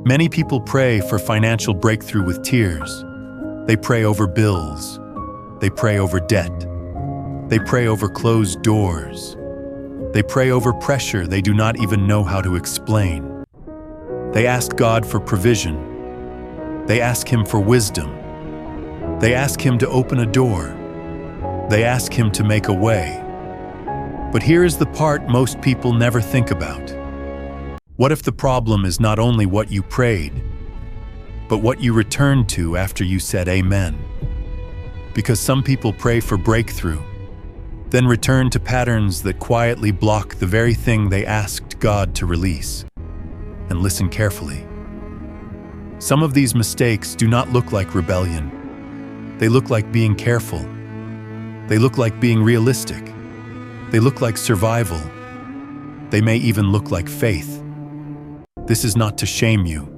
Many people pray for financial breakthrough with tears. They pray over bills. They pray over debt. They pray over closed doors. They pray over pressure they do not even know how to explain. They ask God for provision. They ask Him for wisdom. They ask Him to open a door. They ask Him to make a way. But here is the part most people never think about. What if the problem is not only what you prayed, but what you returned to after you said amen? Because some people pray for breakthrough, then return to patterns that quietly block the very thing they asked God to release. And listen carefully. Some of these mistakes do not look like rebellion. They look like being careful. They look like being realistic. They look like survival. They may even look like faith. This is not to shame you.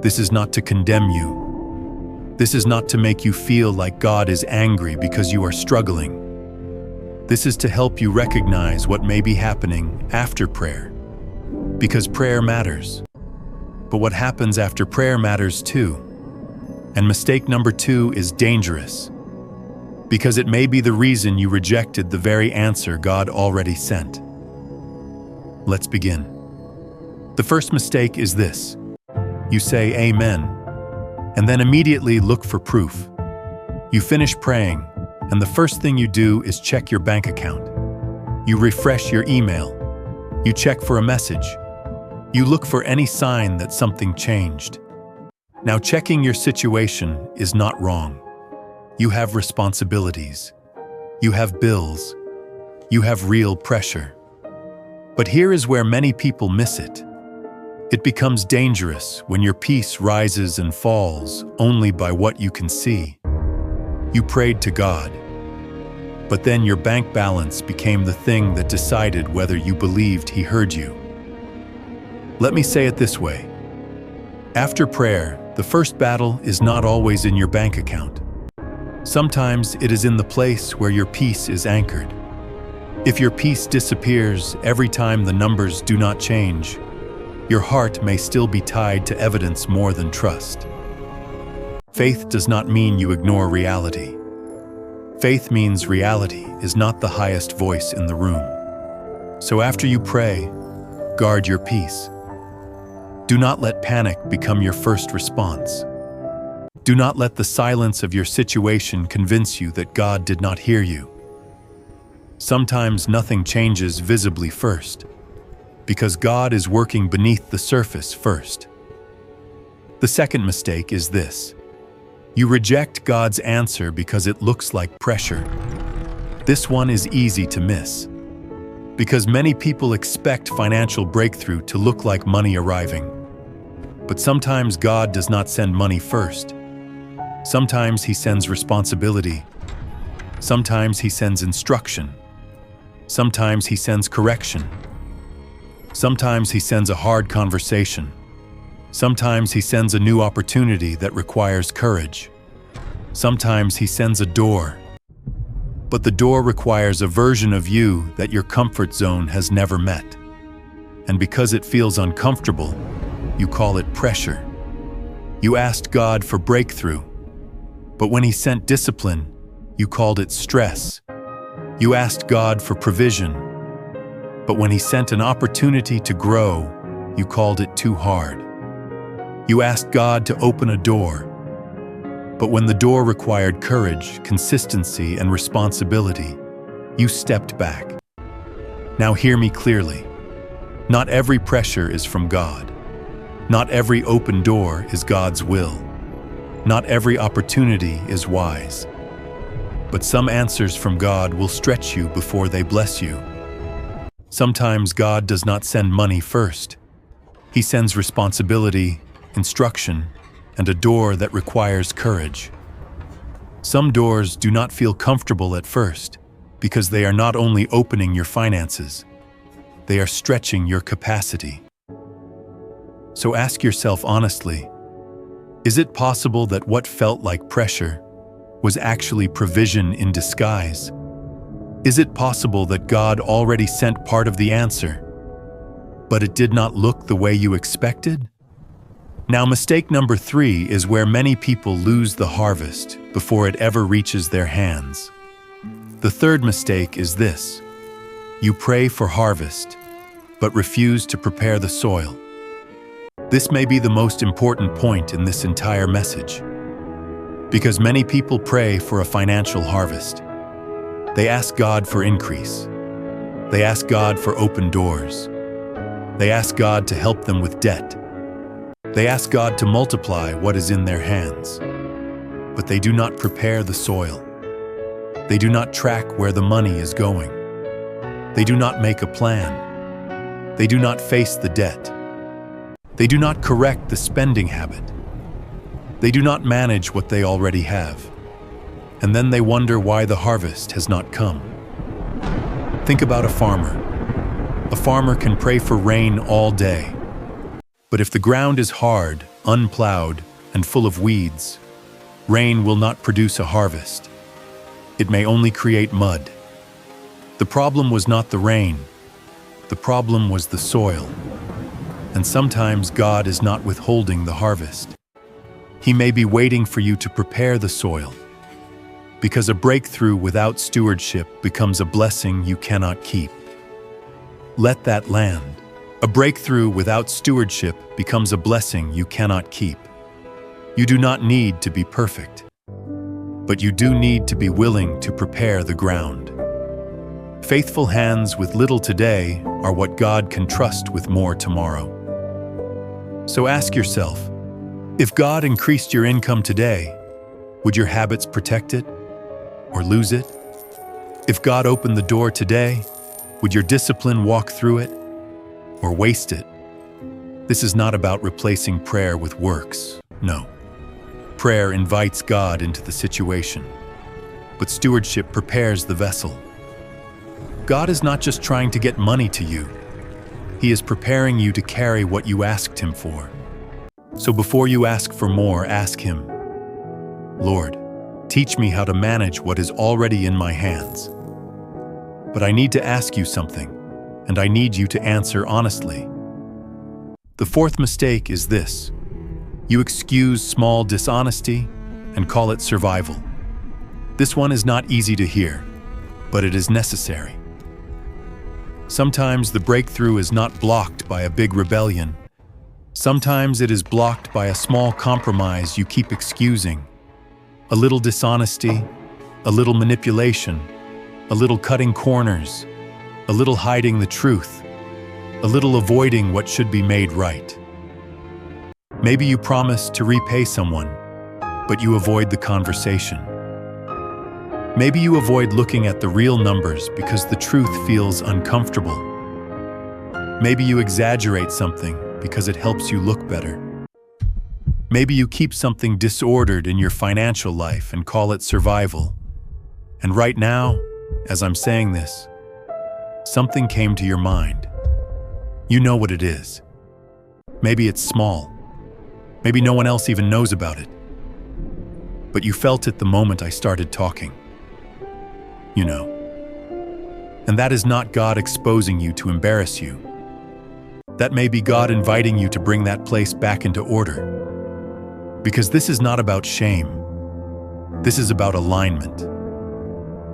This is not to condemn you. This is not to make you feel like God is angry because you are struggling. This is to help you recognize what may be happening after prayer. Because prayer matters. But what happens after prayer matters too. And mistake number 2 is dangerous. Because it may be the reason you rejected the very answer God already sent. Let's begin. The first mistake is this. You say amen, and then immediately look for proof. You finish praying, and the first thing you do is check your bank account. You refresh your email. You check for a message. You look for any sign that something changed. Now, checking your situation is not wrong. You have responsibilities. You have bills. You have real pressure. But here is where many people miss it. It becomes dangerous when your peace rises and falls only by what you can see. You prayed to God, but then your bank balance became the thing that decided whether you believed He heard you. Let me say it this way. After prayer, the first battle is not always in your bank account. Sometimes it is in the place where your peace is anchored. If your peace disappears every time the numbers do not change, your heart may still be tied to evidence more than trust. Faith does not mean you ignore reality. Faith means reality is not the highest voice in the room. So after you pray, guard your peace. Do not let panic become your first response. Do not let the silence of your situation convince you that God did not hear you. Sometimes nothing changes visibly first, because God is working beneath the surface first. The second mistake is this. You reject God's answer because it looks like pressure. This one is easy to miss, because many people expect financial breakthrough to look like money arriving. But sometimes God does not send money first. Sometimes He sends responsibility. Sometimes He sends instruction. Sometimes He sends correction. Sometimes He sends a hard conversation. Sometimes He sends a new opportunity that requires courage. Sometimes He sends a door. But the door requires a version of you that your comfort zone has never met. And because it feels uncomfortable, you call it pressure. You asked God for breakthrough, but when He sent discipline, you called it stress. You asked God for provision, but when He sent an opportunity to grow, you called it too hard. You asked God to open a door, but when the door required courage, consistency, and responsibility, you stepped back. Now hear me clearly. Not every pressure is from God. Not every open door is God's will. Not every opportunity is wise. But some answers from God will stretch you before they bless you. Sometimes God does not send money first. He sends responsibility, instruction, and a door that requires courage. Some doors do not feel comfortable at first because they are not only opening your finances, they are stretching your capacity. So ask yourself honestly, is it possible that what felt like pressure was actually provision in disguise? Is it possible that God already sent part of the answer, but it did not look the way you expected? Now, mistake number 3 is where many people lose the harvest before it ever reaches their hands. The third mistake is this: you pray for harvest, but refuse to prepare the soil. This may be the most important point in this entire message, because many people pray for a financial harvest. They ask God for increase. They ask God for open doors. They ask God to help them with debt. They ask God to multiply what is in their hands. But they do not prepare the soil. They do not track where the money is going. They do not make a plan. They do not face the debt. They do not correct the spending habit. They do not manage what they already have. And then they wonder why the harvest has not come. Think about a farmer. A farmer can pray for rain all day. But if the ground is hard, unplowed, and full of weeds, rain will not produce a harvest. It may only create mud. The problem was not the rain. The problem was the soil. And sometimes God is not withholding the harvest. He may be waiting for you to prepare the soil, because a breakthrough without stewardship becomes a blessing you cannot keep. Let that land. A breakthrough without stewardship becomes a blessing you cannot keep. You do not need to be perfect, but you do need to be willing to prepare the ground. Faithful hands with little today are what God can trust with more tomorrow. So ask yourself, if God increased your income today, would your habits protect it or lose it? If God opened the door today, would your discipline walk through it or waste it? This is not about replacing prayer with works. No. Prayer invites God into the situation, but stewardship prepares the vessel. God is not just trying to get money to you. He is preparing you to carry what you asked Him for. So before you ask for more, ask Him, Lord, teach me how to manage what is already in my hands. But I need to ask you something, and I need you to answer honestly. The fourth mistake is this: you excuse small dishonesty and call it survival. This one is not easy to hear, but it is necessary. Sometimes the breakthrough is not blocked by a big rebellion. Sometimes it is blocked by a small compromise you keep excusing. A little dishonesty, a little manipulation, a little cutting corners, a little hiding the truth, a little avoiding what should be made right. Maybe you promise to repay someone, but you avoid the conversation. Maybe you avoid looking at the real numbers because the truth feels uncomfortable. Maybe you exaggerate something because it helps you look better. Maybe you keep something disordered in your financial life and call it survival. And right now, as I'm saying this, something came to your mind. You know what it is. Maybe it's small. Maybe no one else even knows about it. But you felt it the moment I started talking. You know. And that is not God exposing you to embarrass you. That may be God inviting you to bring that place back into order. Because this is not about shame. This is about alignment.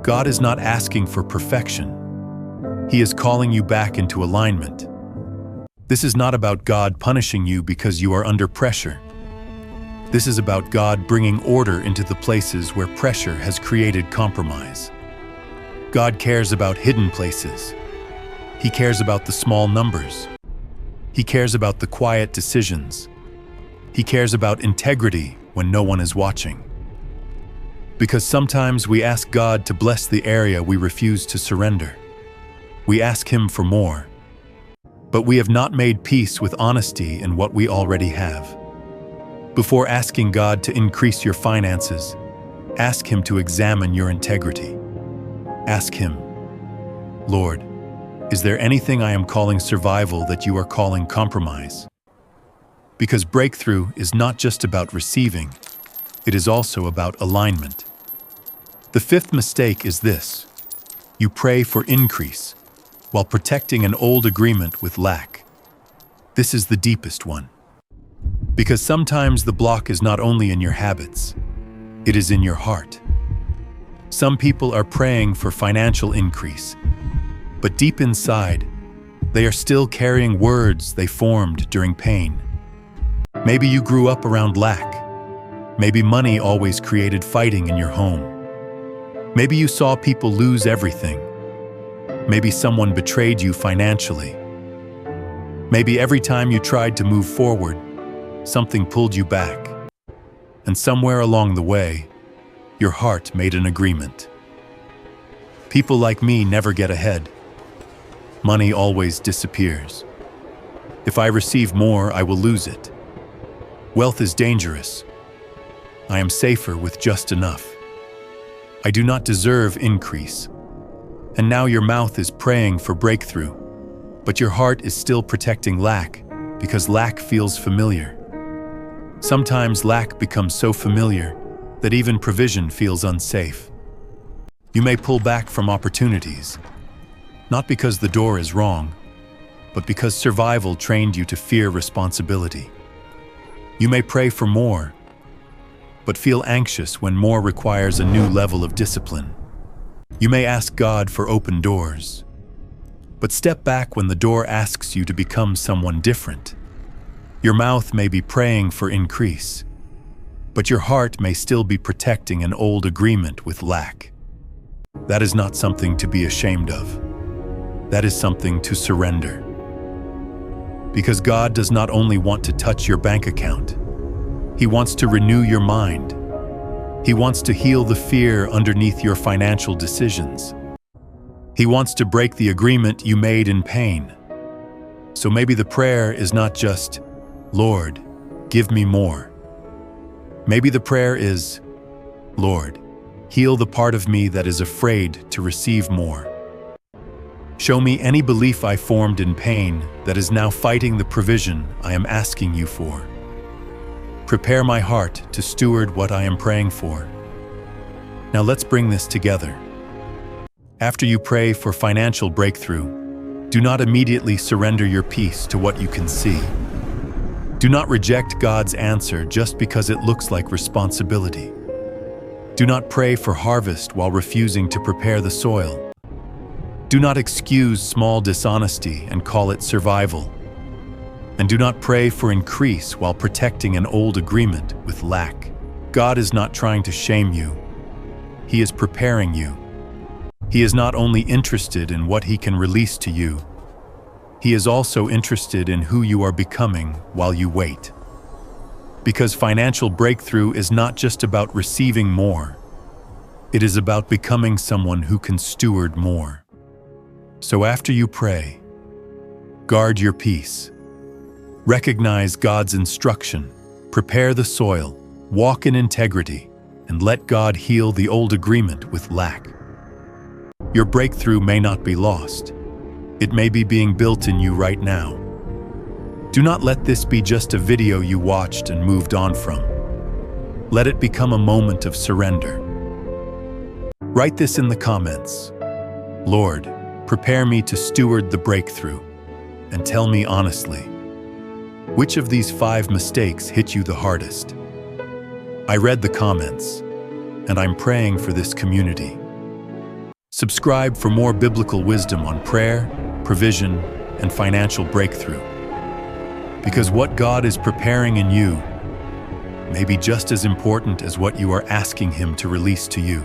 God is not asking for perfection. He is calling you back into alignment. This is not about God punishing you because you are under pressure. This is about God bringing order into the places where pressure has created compromise. God cares about hidden places. He cares about the small numbers. He cares about the quiet decisions. He cares about integrity when no one is watching. Because sometimes we ask God to bless the area we refuse to surrender. We ask Him for more. But we have not made peace with honesty in what we already have. Before asking God to increase your finances, ask Him to examine your integrity. Ask Him, Lord, is there anything I am calling survival that you are calling compromise? Because breakthrough is not just about receiving, it is also about alignment. The fifth mistake is this: you pray for increase while protecting an old agreement with lack. This is the deepest one. Because sometimes the block is not only in your habits, it is in your heart. Some people are praying for financial increase, but deep inside, they are still carrying words they formed during pain. Maybe you grew up around lack. Maybe money always created fighting in your home. Maybe you saw people lose everything. Maybe someone betrayed you financially. Maybe every time you tried to move forward, something pulled you back. And somewhere along the way, your heart made an agreement. People like me never get ahead. Money always disappears. If I receive more, I will lose it. Wealth is dangerous. I am safer with just enough. I do not deserve increase. And now your mouth is praying for breakthrough, but your heart is still protecting lack because lack feels familiar. Sometimes lack becomes so familiar that even provision feels unsafe. You may pull back from opportunities, not because the door is wrong, but because survival trained you to fear responsibility. You may pray for more, but feel anxious when more requires a new level of discipline. You may ask God for open doors, but step back when the door asks you to become someone different. Your mouth may be praying for increase, but your heart may still be protecting an old agreement with lack. That is not something to be ashamed of. That is something to surrender. Because God does not only want to touch your bank account, He wants to renew your mind. He wants to heal the fear underneath your financial decisions. He wants to break the agreement you made in pain. So maybe the prayer is not just, "Lord, give me more." Maybe the prayer is, "Lord, heal the part of me that is afraid to receive more. Show me any belief I formed in pain that is now fighting the provision I am asking you for. Prepare my heart to steward what I am praying for." Now let's bring this together. After you pray for financial breakthrough, do not immediately surrender your peace to what you can see. Do not reject God's answer just because it looks like responsibility. Do not pray for harvest while refusing to prepare the soil. Do not excuse small dishonesty and call it survival. And do not pray for increase while protecting an old agreement with lack. God is not trying to shame you. He is preparing you. He is not only interested in what He can release to you, He is also interested in who you are becoming while you wait. Because financial breakthrough is not just about receiving more. It is about becoming someone who can steward more. So after you pray, guard your peace. Recognize God's instruction, prepare the soil, walk in integrity, and let God heal the old agreement with lack. Your breakthrough may not be lost. It may be being built in you right now. Do not let this be just a video you watched and moved on from. Let it become a moment of surrender. Write this in the comments. Lord, prepare me to steward the breakthrough, and tell me honestly, which of these 5 mistakes hit you the hardest? I read the comments, and I'm praying for this community. Subscribe for more biblical wisdom on prayer, provision, and financial breakthrough. Because what God is preparing in you may be just as important as what you are asking Him to release to you.